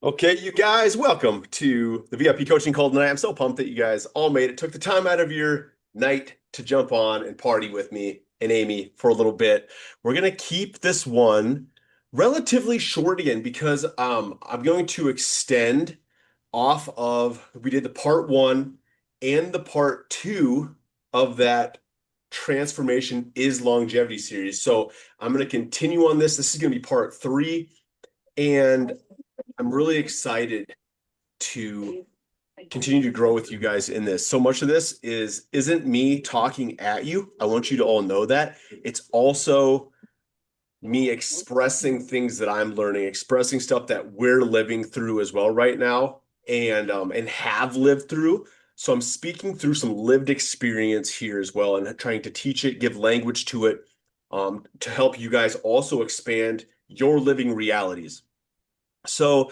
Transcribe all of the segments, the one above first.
Okay, you guys, welcome to the VIP coaching call tonight. I'm so pumped that you guys all made it, took the time out of your night to jump on and party with me and Amy for a little bit. We're going to keep this one relatively short again because I'm going to extend off of, we did the part one and the part two of that transformation is longevity series. So I'm going to continue on this. This is going to be part three. And I'm really excited to continue to grow with you guys in this. So much of this isn't me talking at you. I want you to all know that. It's also me expressing things that I'm learning, expressing stuff that we're living through as well right now and have lived through. So I'm speaking through some lived experience here as well and trying to teach it, give language to it, to help you guys also expand your living realities. So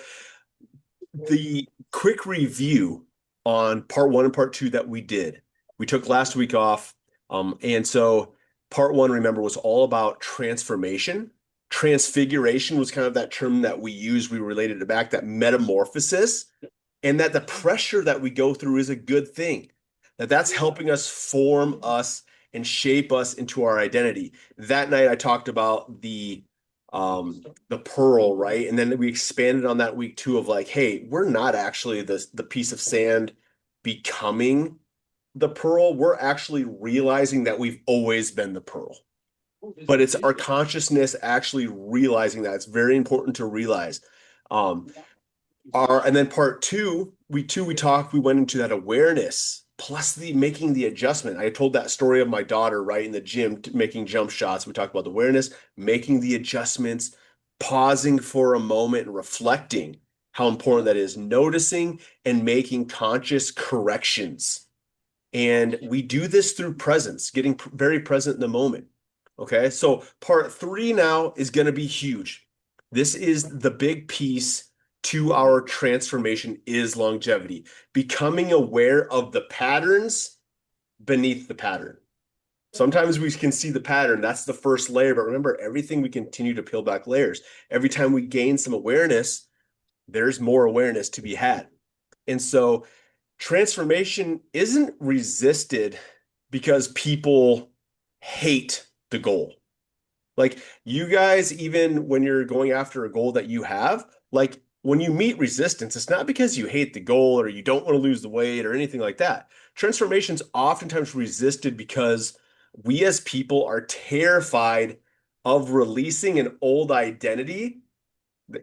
the quick review on part one and part two that we did. We took last week off. And so part one, remember, was all about transformation. Transfiguration was kind of that term that we used. We related it back, that metamorphosis, and that the pressure that we go through is a good thing. That's helping us form us and shape us into our identity. That night I talked about the pearl, right? And then we expanded on that week two of like, hey, we're not actually the piece of sand becoming the pearl. We're actually realizing that we've always been the pearl. But it's our consciousness actually realizing that. It's very important to realize. Um, and then part two, we went into that awareness plus the making the adjustment. I told that story of my daughter right in the gym making jump shots. We talked about the awareness, making the adjustments, pausing for a moment and reflecting how important that is, noticing and making conscious corrections. And we do this through presence, getting very present in the moment. Okay. So part three now is going to be huge. This is the big piece to our transformation is longevity, becoming aware of the patterns beneath the pattern. Sometimes we can see the pattern. That's the first layer. But remember, everything we continue to peel back layers. Every time we gain some awareness, there's more awareness to be had. And so transformation isn't resisted because people hate the goal. Like you guys, even when you're going after a goal that you have, like when you meet resistance, it's not because you hate the goal or you don't want to lose the weight or anything like that. Transformation's oftentimes resisted because we as people are terrified of releasing an old identity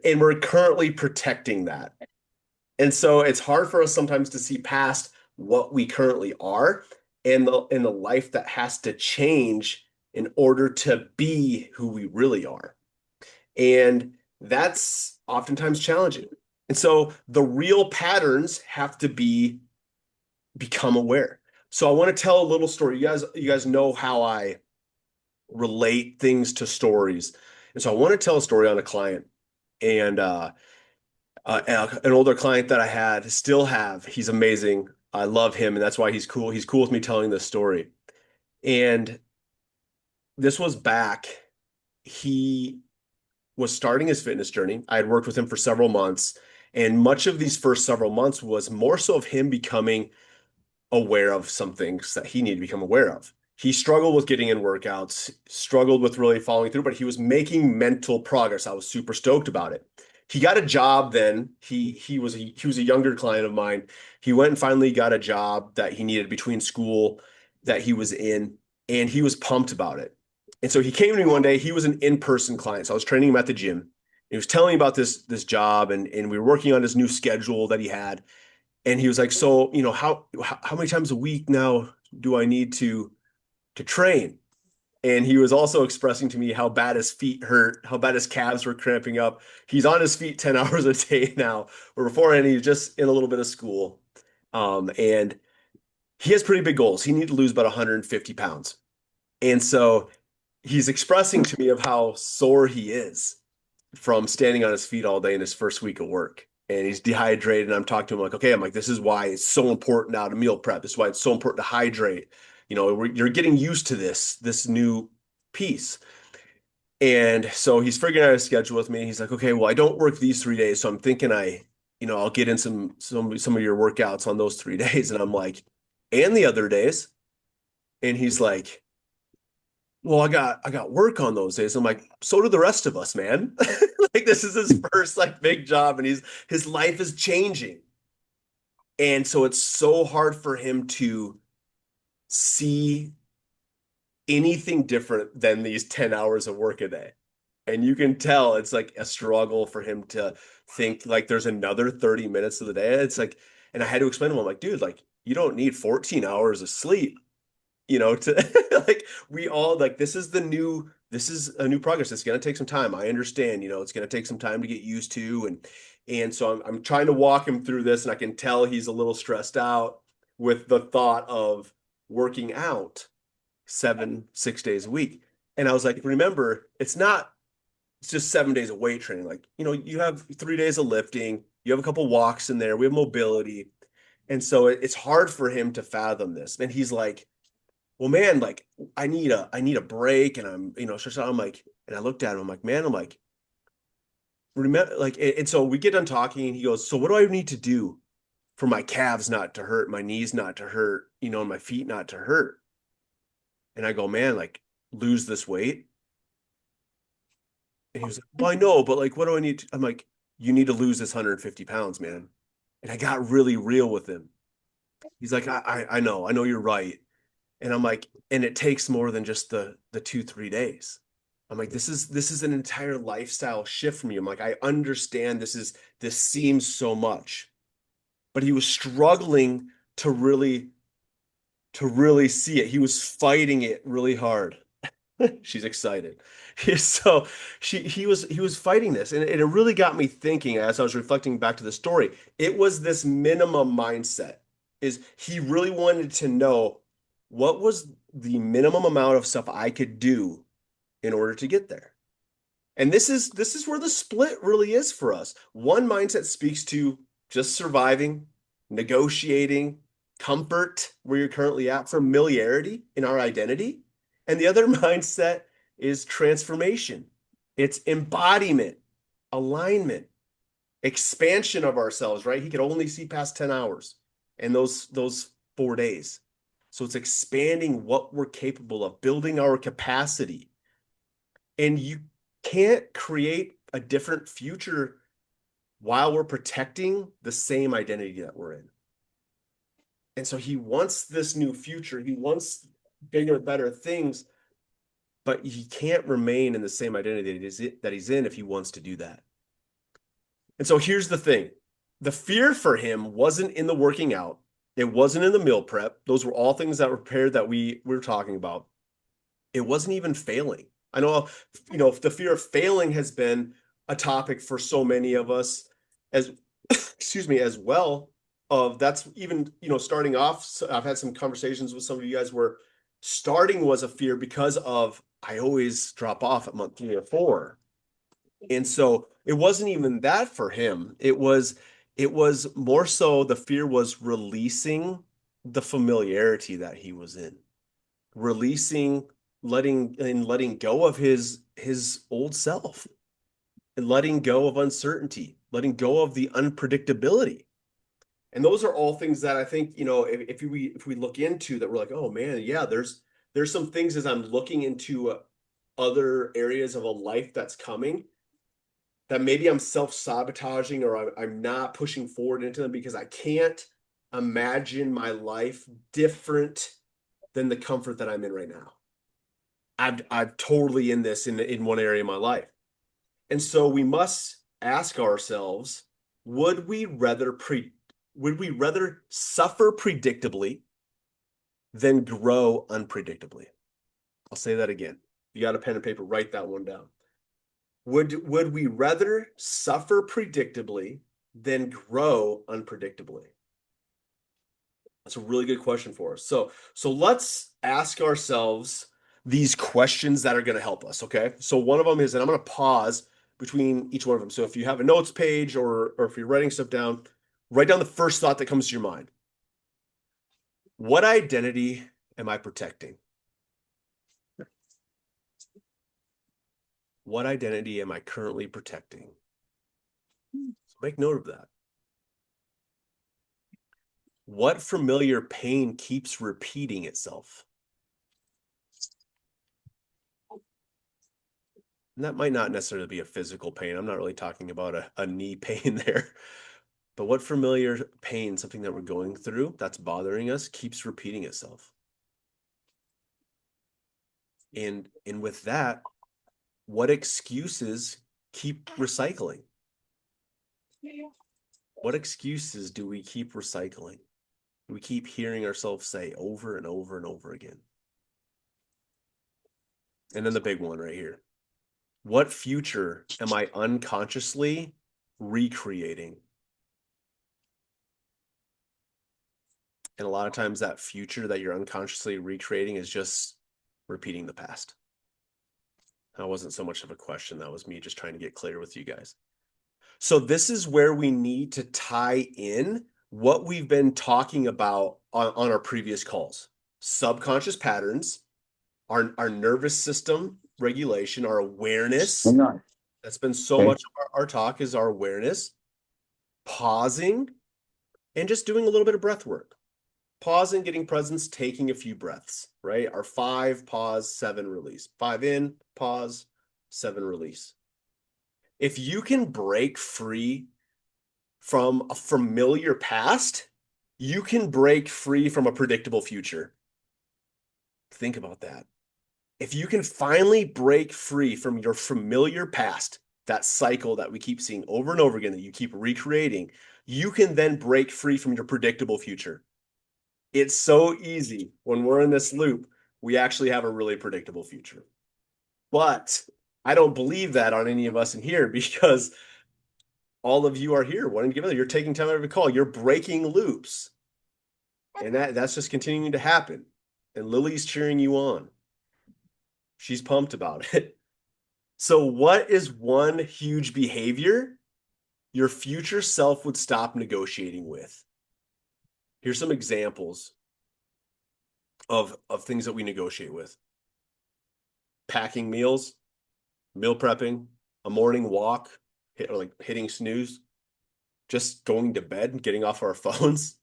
and we're currently protecting that. And so it's hard for us sometimes to see past what we currently are and the life that has to change in order to be who we really are. And that's oftentimes challenging. And so the real patterns have to become aware. So I want to tell a little story. You guys know how I relate things to stories. And so I want to tell a story on a client and an older client that I had, still have. He's amazing. I love him, and that's why he's cool. He's cool with me telling this story. And this was back. He was starting his fitness journey. I had worked with him for several months, and much of these first several months was more so of him becoming aware of some things that he needed to become aware of. He struggled with getting in workouts, struggled with really following through, but he was making mental progress. I was super stoked about it. He got a job then. He was a younger client of mine. He went and finally got a job that he needed between school that he was in, and he was pumped about it. And so he came to me one day. He was an in-person client. So I was training him at the gym. He was telling me about this job, and we were working on his new schedule that he had. And he was like, so, how many times a week now do I need to train? And he was also expressing to me how bad his feet hurt, how bad his calves were cramping up. He's on his feet 10 hours a day now, where beforehand he was just in a little bit of school. And he has pretty big goals. He needs to lose about 150 pounds. And so he's expressing to me of how sore he is from standing on his feet all day in his first week of work. And he's dehydrated. And I'm talking to him like, okay, I'm like, this is why it's so important now to meal prep. This is why it's so important to hydrate. You're getting used to this new piece. And so he's figuring out his schedule with me. He's like, okay, well, I don't work these 3 days. So I'm thinking I'll get in some of your workouts on those 3 days. And I'm like, and the other days. And he's like, well, I got work on those days. I'm like, so do the rest of us, man. Like this is his first like big job and his life is changing. And so it's so hard for him to see anything different than these 10 hours of work a day. And you can tell it's like a struggle for him to think like there's another 30 minutes of the day. It's like, and I had to explain to him, I'm like, dude, like you don't need 14 hours of sleep, to like we all like this is a new progress. It's going to take some time. I understand, it's going to take some time to get used to. And so I'm trying to walk him through this, and I can tell he's a little stressed out with the thought of working out 6 days a week. And I was like, remember, it's just 7 days of weight training. Like, you have 3 days of lifting, you have a couple walks in there, we have mobility. And so it's hard for him to fathom this. And he's like, well, man, like I need a break. And I'm like, and I looked at him, I'm like, man, I'm like, remember, like, and so we get done talking and he goes, so what do I need to do for my calves not to hurt, my knees not to hurt, and my feet not to hurt? And I go, man, like lose this weight. And he was like, well, I know, but like, what do I need to? I'm like, you need to lose this 150 pounds, man. And I got really real with him. He's like, I know you're right. And I'm like, and it takes more than just the 2, 3 days. I'm like, this is an entire lifestyle shift for me. I'm like, I understand this seems so much, but he was struggling to really see it. He was fighting it really hard. She's excited. So he was fighting this, and it really got me thinking as I was reflecting back to the story. It was this minimum mindset. Is he really wanted to know what was the minimum amount of stuff I could do in order to get there? And this is where the split really is for us. One mindset speaks to just surviving, negotiating, comfort where you're currently at, familiarity in our identity. And the other mindset is transformation. It's embodiment, alignment, expansion of ourselves, right? He could only see past 10 hours and those 4 days. So it's expanding what we're capable of, building our capacity. And you can't create a different future while we're protecting the same identity that we're in. And so he wants this new future. He wants bigger, better things, but he can't remain in the same identity that he's in if he wants to do that. And so here's the thing. The fear for him wasn't in the working out. It wasn't in the meal prep. Those were all things that were prepared that we were talking about. It wasn't even failing. I know, the fear of failing has been a topic for so many of us as, excuse me, as well. That's even, starting off. So I've had some conversations with some of you guys where starting was a fear because of I always drop off at month 3 or 4. And so it wasn't even that for him. It was more so the fear was releasing the familiarity that he was in, releasing, letting go of his old self, and letting go of uncertainty, letting go of the unpredictability. And those are all things that I think, if we look into that, we're like, oh man, yeah, there's some things as I'm looking into other areas of a life that's coming that maybe I'm self-sabotaging or I'm not pushing forward into them because I can't imagine my life different than the comfort that I'm in right now. I'm totally in this in one area of my life. And so we must ask ourselves, would we rather suffer predictably than grow unpredictably? I'll say that again. You got a pen and paper, write that one down. Would we rather suffer predictably than grow unpredictably? That's a really good question for us. So let's ask ourselves these questions that are going to help us. Okay. So one of them is, and I'm going to pause between each one of them. So if you have a notes page or if you're writing stuff down, write down the first thought that comes to your mind. What identity am I protecting? What identity am I currently protecting? So make note of that. What familiar pain keeps repeating itself? And that might not necessarily be a physical pain. I'm not really talking about a knee pain there. But what familiar pain, something that we're going through that's bothering us, keeps repeating itself? And with that, what excuses keep recycling? What excuses do we keep recycling? We keep hearing ourselves say over and over and over again. And then the big one right here. What future am I unconsciously recreating? And a lot of times that future that you're unconsciously recreating is just repeating the past. That wasn't so much of a question. That was me just trying to get clear with you guys. So this is where we need to tie in what we've been talking about on our previous calls. Subconscious patterns, our nervous system regulation, our awareness. That's been so much of our talk is our awareness, pausing, and just doing a little bit of breath work. Pausing, getting presence, taking a few breaths, right? Our 5, pause, 7, release. 5 in, pause, 7, release. If you can break free from a familiar past, you can break free from a predictable future. Think about that. If you can finally break free from your familiar past, that cycle that we keep seeing over and over again, that you keep recreating, you can then break free from your predictable future. It's so easy when we're in this loop, we actually have a really predictable future. But I don't believe that on any of us in here because all of you are here wanting to give it. You're taking time out of your call. You're breaking loops. And that's just continuing to happen. And Lily's cheering you on. She's pumped about it. So what is one huge behavior your future self would stop negotiating with? Here's some examples of things that we negotiate with. Packing meals, meal prepping, a morning walk, hitting snooze, just going to bed and getting off our phones.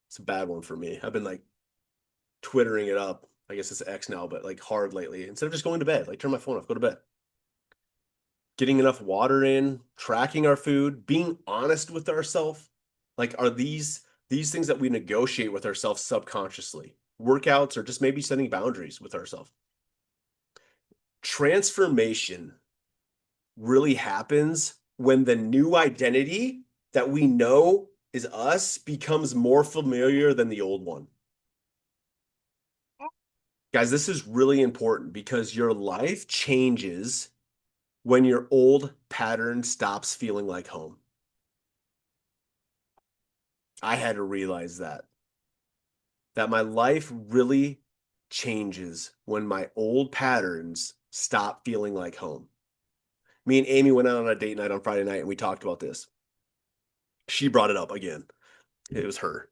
It's a bad one for me. I've been like twittering it up. I guess it's X now, but like hard lately. Instead of just going to bed, like turn my phone off, go to bed. Getting enough water in, tracking our food, being honest with ourselves. Like, are these things that we negotiate with ourselves subconsciously? Workouts or just maybe setting boundaries with ourselves. Transformation really happens when the new identity that we know is us becomes more familiar than the old one. Guys, this is really important because your life changes when your old pattern stops feeling like home. I had to realize that my life really changes when my old patterns stop feeling like home. Me and Amy went out on a date night on Friday night and we talked about this. She brought it up again. It was her.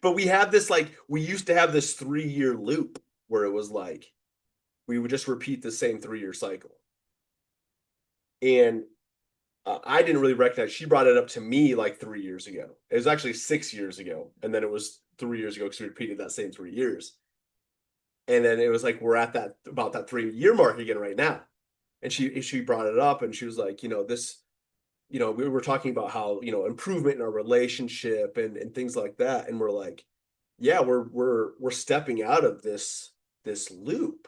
But we have this, like, we used to have this 3-year loop where it was like we would just repeat the same 3-year cycle. And I didn't really recognize, she brought it up to me like 3 years ago. It was actually 6 years ago. And then it was 3 years ago because we repeated that same 3 years. And then it was like, we're at that, about that 3-year mark again right now. And she brought it up and she was like, this, we were talking about how, improvement in our relationship and things like that. And we're like, yeah, we're stepping out of this loop.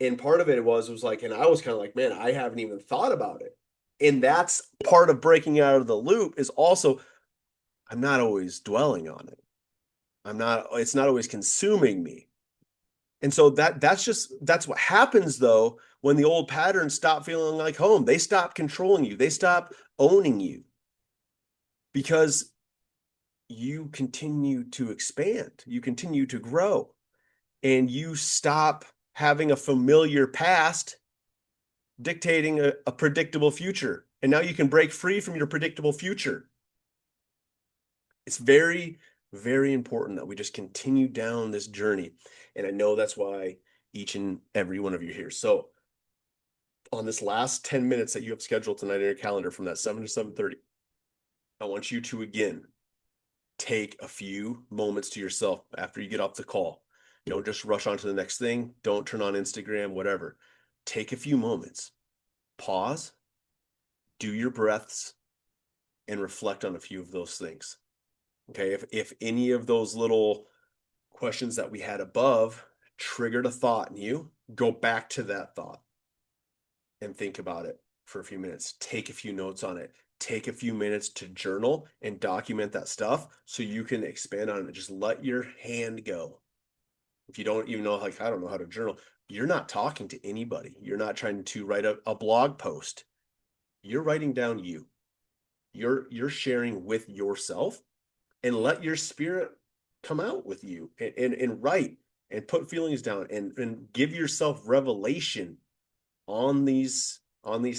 And part of it was like, and I was kind of like, man, I haven't even thought about it. And that's part of breaking out of the loop is also, I'm not always dwelling on it. It's not always consuming me. And so that's what happens though, when the old patterns stop feeling like home. They stop controlling you. They stop owning you because you continue to expand, you continue to grow, and you stop having a familiar past dictating a predictable future. And now you can break free from your predictable future. It's very, very important that we just continue down this journey. And I know that's why each and every one of you are here. So on this last 10 minutes that you have scheduled tonight in your calendar from that 7 to 7:30, I want you to, again, take a few moments to yourself after you get off the call. Don't just rush on to the next thing. Don't turn on Instagram, whatever. Take a few moments, pause, do your breaths, and reflect on a few of those things. Okay. If any of those little questions that we had above triggered a thought in you, go back to that thought and think about it for a few minutes. Take a few notes on it. Take a few minutes to journal and document that stuff so you can expand on it. Just let your hand go. If you don't even know, like, I don't know how to journal, you're not talking to anybody. You're not trying to write a blog post. You're writing down you. You're sharing with yourself, and let your spirit come out with you and write and put feelings down and give yourself revelation on these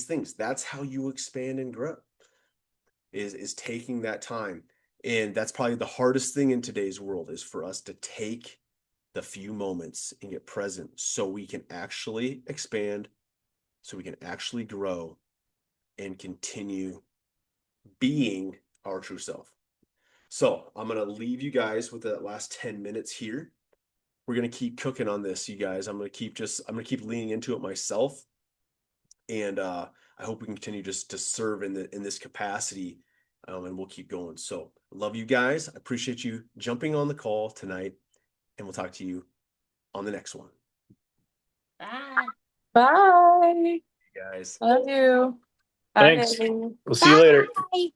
things. That's how you expand and grow, is taking that time. And that's probably the hardest thing in today's world, is for us to take the few moments and get present so we can actually expand, so we can actually grow and continue being our true self. So I'm going to leave you guys with that last 10 minutes here. We're going to keep cooking on this, you guys. I'm going to keep leaning into it myself. And I hope we can continue just to serve in this capacity, and we'll keep going. So love you guys. I appreciate you jumping on the call tonight, and we'll talk to you on the next one. Bye. Bye. Guys. Love you. Thanks. Bye. We'll see you later. Bye.